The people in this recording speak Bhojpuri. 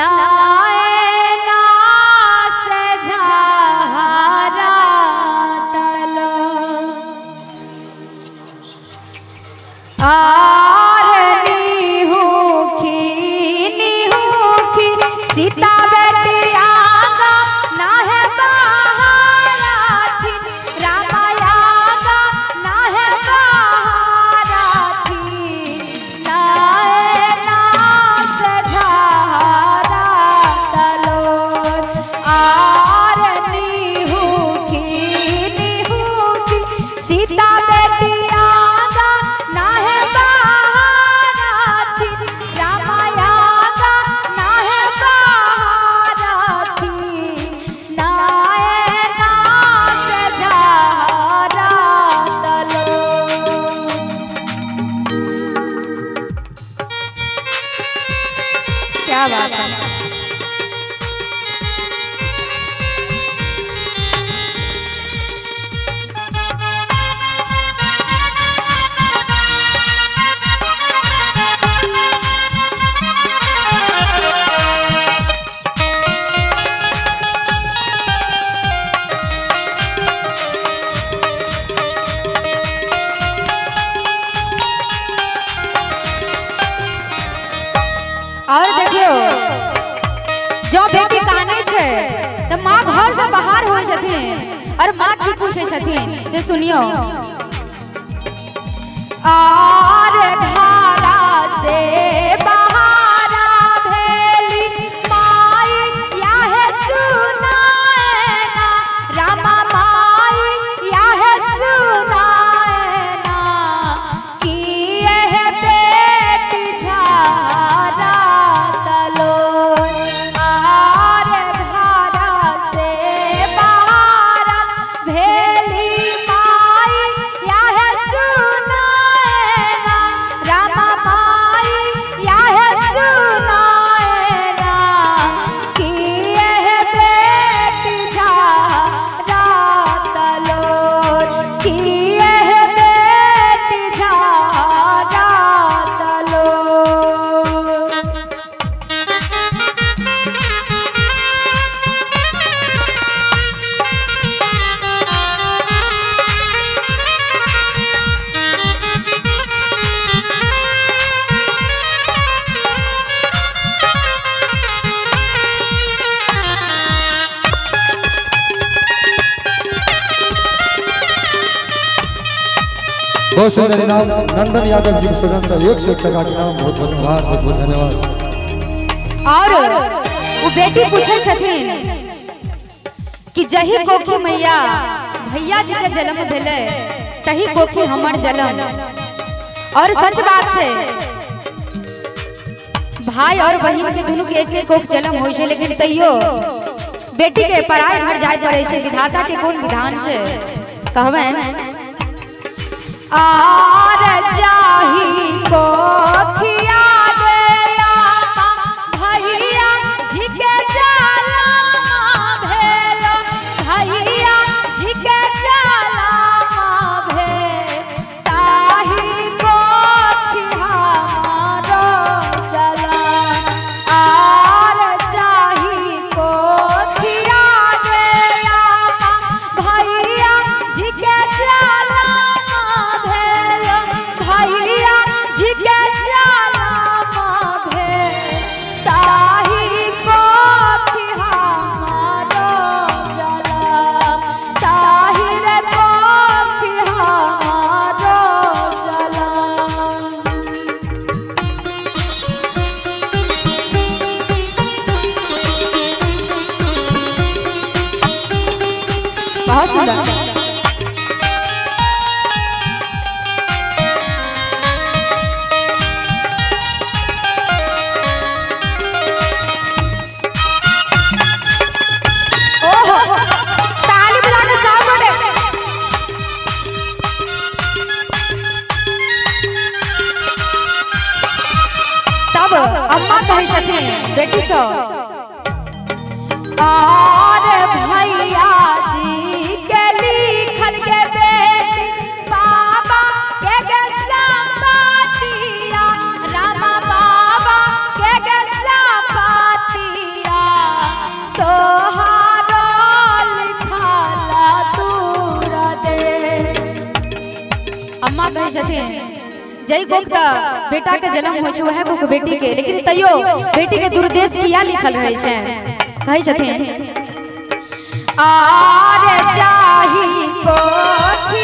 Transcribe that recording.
लाए ना से झारा तलो सीता बेटी आगा ना है बहारा थी रामाया ना है बहारा थी लाए ना से झारा तलोर आरनी हुखी सीता बेटी आगा ना है बहारा थी रामाया ना है बहारा थी लाए ना से झारा तलोर। क्या बात है। और देखियो जो बेटी काने छे तो माँ घर से बाहर हो छथिन और माँ की पूछे छथिन से सुनियो और धारा से बहारा भेली माई या है सुनाए ना रामा माई या है सुनाए ना कि यह बेटी झारा तलोर आर धारा से बहारा भेली माई या है सुनाए ना रामा माई या है सुनाए ना कि यह बेटी झारा तलोर कि यह बेटी झारा तलोर। बहुत सुंदर नाम नंदन यादव जी सुगन से 101 टका के नाम बहुत धन्यवाद बहुत बहुत धन्यवाद। और वो बेटी पूछे छथिन कि जही कोखी मैया भैया जी के जन्म भेले तही कोखी हमर जन्म। और सच बात है भाई और बहन के दोनों के एक कोख जन्म होय छे लेकिन तैयो बेटी के पराय घर जाय पड़े छे विधाता के कोन विधान छे कहबे आर जाही कोखिया दे भैया जी के जन्म भेलो भैया जी के जन्म भेल ताही कोखी हमारो जन्म आर जाही कोखिया दे भैया जी के जन्म भैया जी के जन्म भेल ताही कोखी हमारो जन्म ताही रे कोखी हमारो जन्म। बहुत सुंदर। अम्मा कहे छथिन बेटी सो और भैया जी के लिखल के बेटी बाबा के संपतिया रामा बाबा के संपतिया माँ कहे छथिन जय कोक त बेटा के जन्म होइ छै वह कोक बेटी के, लेकिन तैयो बेटी के दुर्देश किया लिखल रहे छै। कहे छथिन आरे चाही कोठी